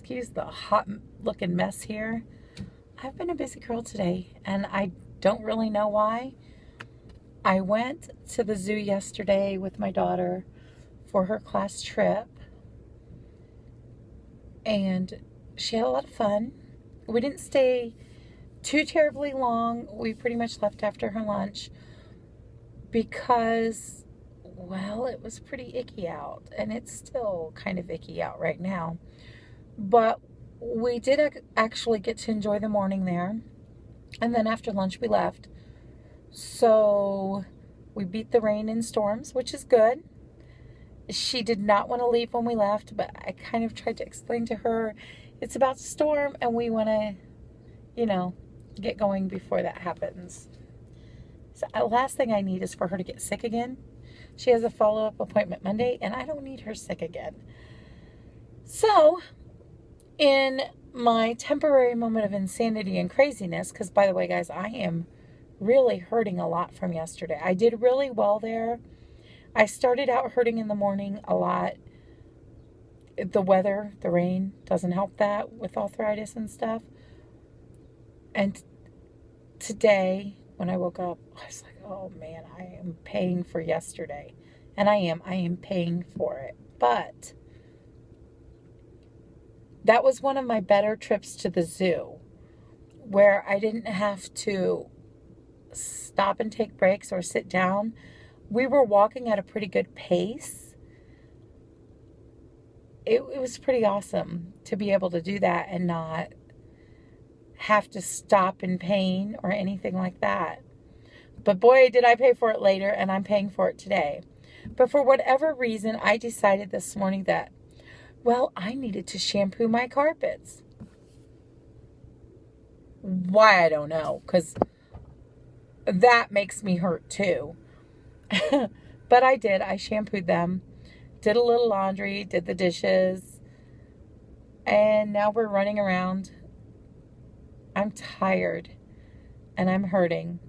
excuse the hot looking mess here. I've been a busy girl today, and I don't really know why. I went to the zoo yesterday with my daughter for her class trip, and she had a lot of fun. We didn't stay too terribly long. We pretty much left after her lunch because, well, it was pretty icky out, and it's still kind of icky out right now. But we did actually get to enjoy the morning there, and then after lunch we left. So we beat the rain and storms, which is good. She did not want to leave when we left, but I kind of tried to explain to her it's about to storm and we want to, get going before that happens. So the last thing I need is for her to get sick again. She has a follow-up appointment Monday, and I don't need her sick again. So, in my temporary moment of insanity and craziness, because by the way, guys, I am really hurting a lot from yesterday. I did really well there. I started out hurting in the morning a lot. The weather, the rain, doesn't help that with arthritis and stuff. And today, when I woke up, I was like, oh man, I am paying for yesterday. And I am paying for it. But that was one of my better trips to the zoo, where I didn't have to stop and take breaks or sit down. We were walking at a pretty good pace. It was pretty awesome to be able to do that and not have to stop in pain or anything like that. But boy, did I pay for it later, and I'm paying for it today. But for whatever reason, I decided this morning that, well, I needed to shampoo my carpets. Why, I don't know, because that makes me hurt too. But I did. I shampooed them, did a little laundry, did the dishes, and now we're running around. I'm tired and I'm hurting,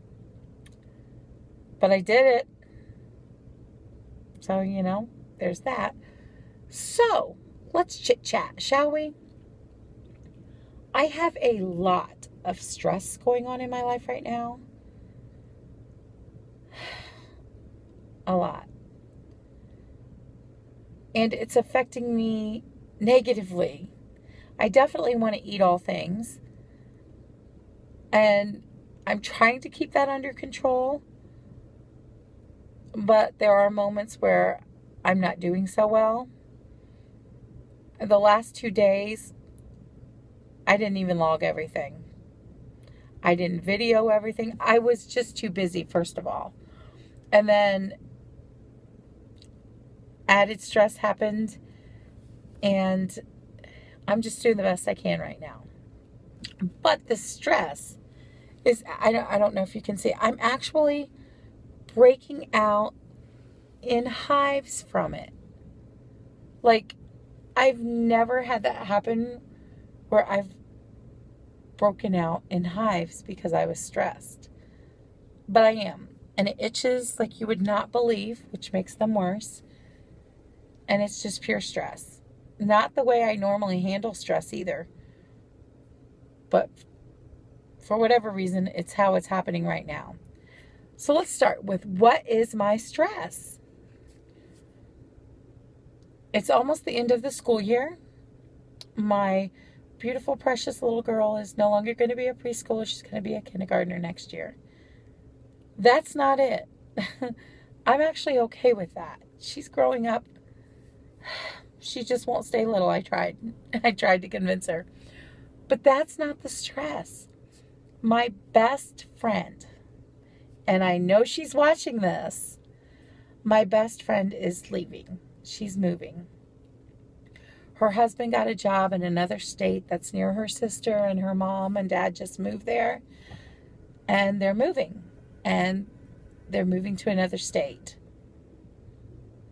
but I did it. So, there's that. So let's chit chat, shall we? I have a lot of stress going on in my life right now. A lot. And it's affecting me negatively. I definitely want to eat all things. And I'm trying to keep that under control. But there are moments where I'm not doing so well. The last 2 days, I didn't even log everything. I didn't video everything. I was just too busy, first of all. And then added stress happened, and I'm just doing the best I can right now. But the stress is, I don't know if you can see, I'm actually breaking out in hives from it. Like, I've never had that happen where I've broken out in hives because I was stressed. But I am. And it itches like you would not believe, which makes them worse. And it's just pure stress. Not the way I normally handle stress either. But for whatever reason, it's how it's happening right now. So let's start with, what is my stress? It's almost the end of the school year. My beautiful, precious little girl is no longer going to be a preschooler. She's going to be a kindergartner next year. That's not it. I'm actually okay with that. She's growing up. She just won't stay little. I tried to convince her. But that's not the stress. My best friend, and I know she's watching this, my best friend is leaving. She's moving. Her husband got a job in another state that's near her sister, and her mom and dad just moved there. And they're moving. And they're moving to another state.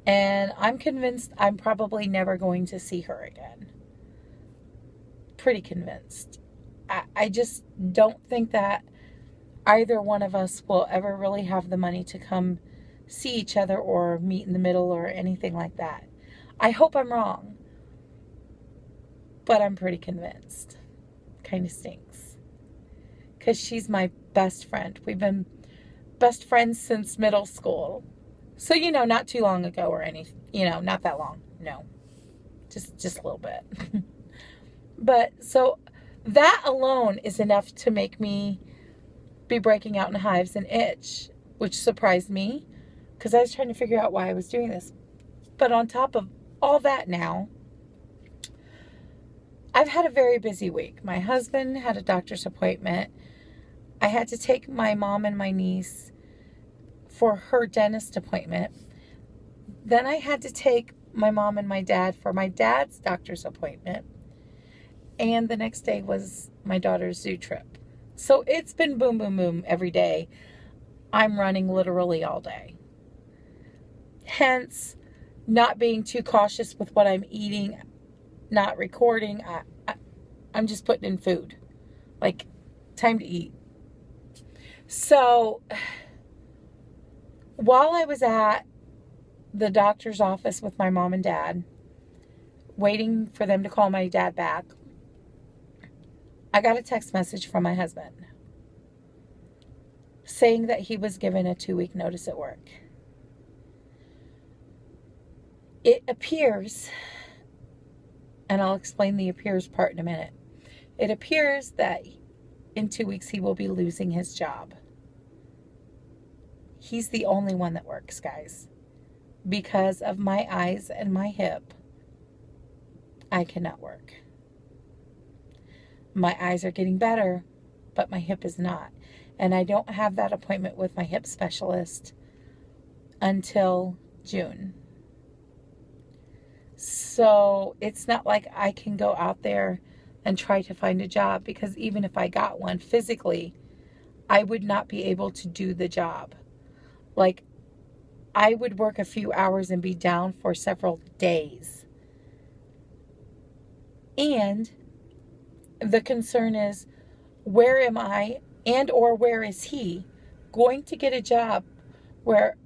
And I'm convinced I'm probably never going to see her again. Pretty convinced. I just don't think that either one of us will ever really have the money to come see each other or meet in the middle or anything like that. I hope I'm wrong. but I'm pretty convinced. Kind of stinks. Because she's my best friend. We've been best friends since middle school. So, not too long ago or anything. Not that long. No. Just a little bit. But, so, that alone is enough to make me be breaking out in hives and itch, which surprised me. Because I was trying to figure out why I was doing this. But on top of all that now, I've had a very busy week. My husband had a doctor's appointment. I had to take my mom and my niece for her dentist appointment. Then I had to take my mom and my dad for my dad's doctor's appointment. And the next day was my daughter's zoo trip. So it's been boom, boom, boom every day. I'm running literally all day. Hence, not being too cautious with what I'm eating, not recording. I'm just putting in food. Like, time to eat. So, while I was at the doctor's office with my mom and dad, waiting for them to call my dad back, I got a text message from my husband saying that he was given a 2-week notice at work. It appears, and I'll explain the appears part in a minute. It appears that in 2 weeks he will be losing his job. He's the only one that works, guys. Because of my eyes and my hip, I cannot work. My eyes are getting better, but my hip is not. And I don't have that appointment with my hip specialist until June. So it's not like I can go out there and try to find a job, because even if I got one physically, I would not be able to do the job. Like, I would work a few hours and be down for several days. And the concern is, where am I and or where is he going to get a job where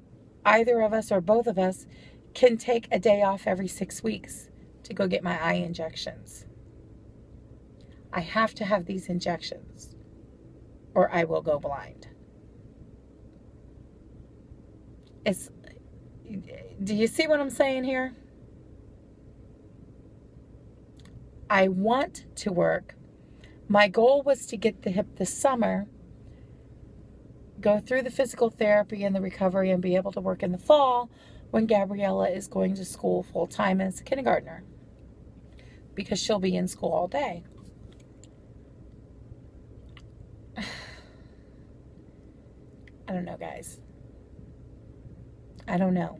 either of us or both of us can take a day off every 6 weeks to go get my eye injections? I have to have these injections or I will go blind. Do you see what I'm saying here? I want to work. My goal was to get the hip this summer, go through the physical therapy and the recovery, and be able to work in the fall when Gabriella is going to school full-time as a kindergartner, because she'll be in school all day. I don't know, guys. I don't know.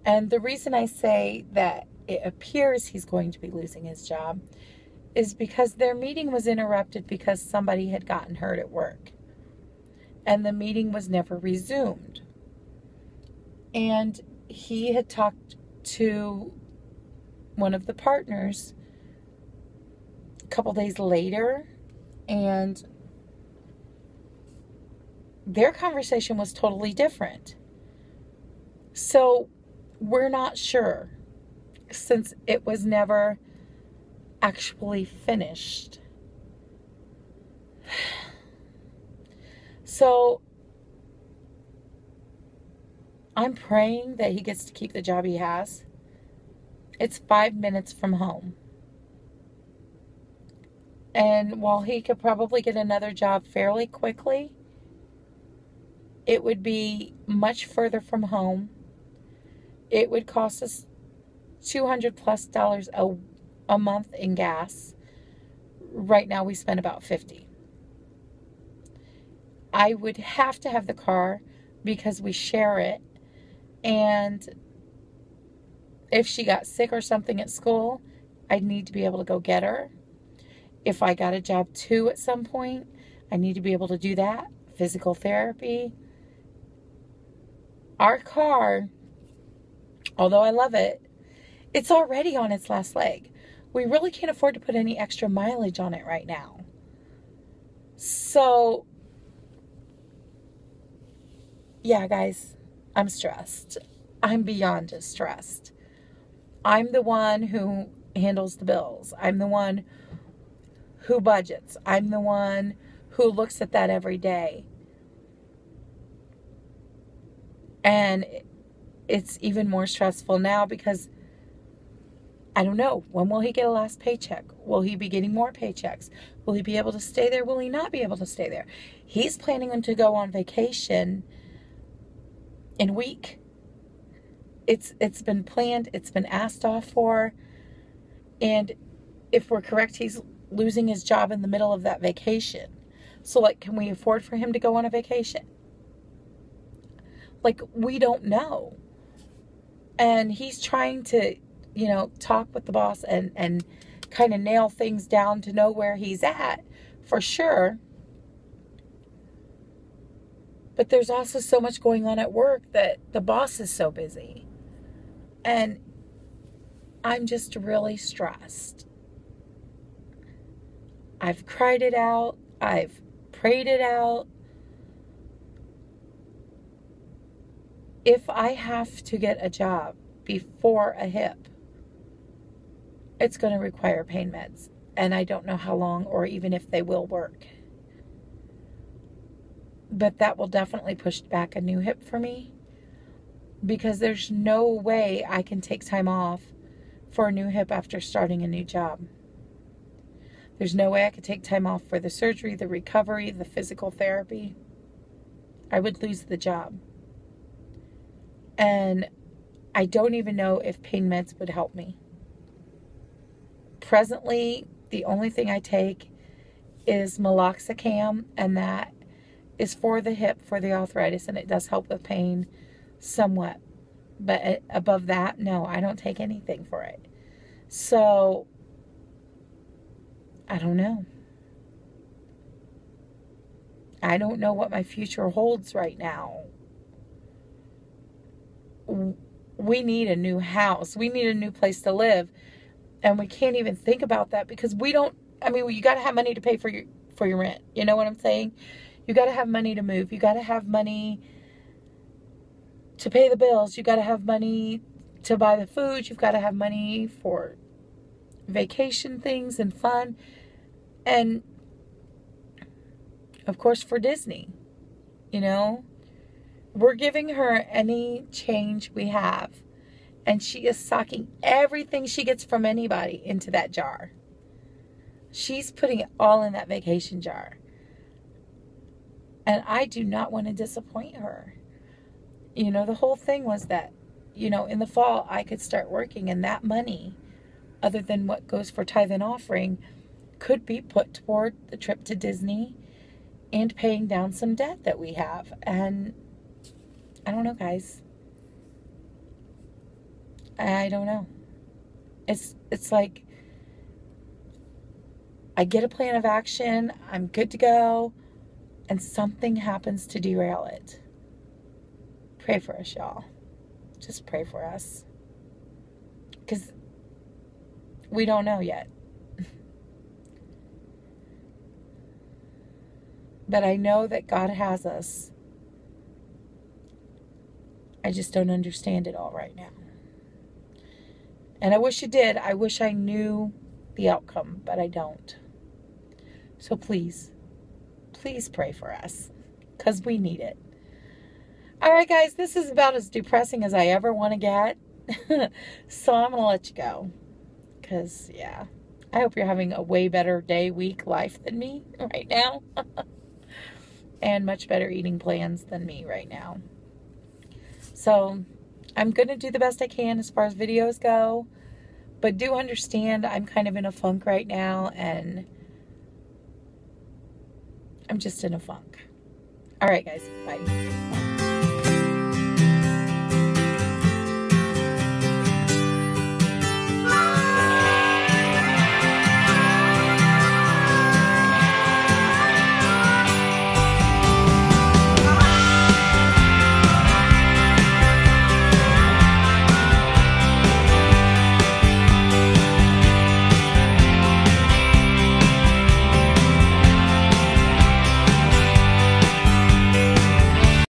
And the reason I say that it appears he's going to be losing his job is because their meeting was interrupted because somebody had gotten hurt at work. And the meeting was never resumed. And he had talked to one of the partners a couple days later, and their conversation was totally different. So we're not sure, since it was never actually finished. So I'm praying that he gets to keep the job he has. It's 5 minutes from home. And while he could probably get another job fairly quickly, it would be much further from home. It would cost us $200+ a month in gas. Right now we spend about $50. I would have to have the car because we share it. And if she got sick or something at school, I'd need to be able to go get her. If I got a job too at some point, I need to be able to do that. Physical therapy. Our car, although I love it, it's already on its last leg. We really can't afford to put any extra mileage on it right now. So, yeah, guys, I'm stressed. I'm beyond stressed. I'm the one who handles the bills. I'm the one who budgets. I'm the one who looks at that every day. And it's even more stressful now because I don't know, when will he get a last paycheck? Will he be getting more paychecks? Will he be able to stay there? Will he not be able to stay there? He's planning to go on vacation in a week. It's been planned. It's been asked off for. And if we're correct, he's losing his job in the middle of that vacation. So, like, can we afford for him to go on a vacation? Like, we don't know. And he's trying to, you know, talk with the boss and kind of nail things down to know where he's at for sure. But there's also so much going on at work that the boss is so busy. And I'm just really stressed. I've cried it out. I've prayed it out. If I have to get a job before a hip, it's going to require pain meds. And I don't know how long or even if they will work. But that will definitely push back a new hip for me. Because there's no way I can take time off for a new hip after starting a new job. There's no way I could take time off for the surgery, the recovery, the physical therapy. I would lose the job. And I don't even know if pain meds would help me. Presently, the only thing I take is meloxicam, and that is for the hip, for the arthritis, and it does help with pain somewhat. But above that, no, I don't take anything for it. So, I don't know. I don't know what my future holds right now. We need a new house. We need a new place to live. And we can't even think about that because we don't, I mean, you got to have money to pay for your rent. You know what I'm saying? You got to have money to move. You got to have money to pay the bills. You got to have money to buy the food. You've got to have money for vacation things and fun. And, of course, for Disney. You know? We're giving her any change we have. And she is socking everything she gets from anybody into that jar. She's putting it all in that vacation jar. And I do not want to disappoint her. You know, the whole thing was that, you know, in the fall I could start working, and that money, other than what goes for tithe and offering, could be put toward the trip to Disney and paying down some debt that we have. And I don't know, guys. I don't know. It's like I get a plan of action, I'm good to go, and something happens to derail it. Pray for us, y'all. Just pray for us. Because we don't know yet. But I know that God has us. I just don't understand it all right now. And I wish you did. I wish I knew the outcome, but I don't. So please, please pray for us, because we need it. All right, guys, this is about as depressing as I ever want to get. So I'm going to let you go. Because, yeah, I hope you're having a way better day, week, life than me right now. And much better eating plans than me right now. So I'm going to do the best I can as far as videos go. But do understand I'm kind of in a funk right now. And I'm just in a funk. All right, guys. Bye.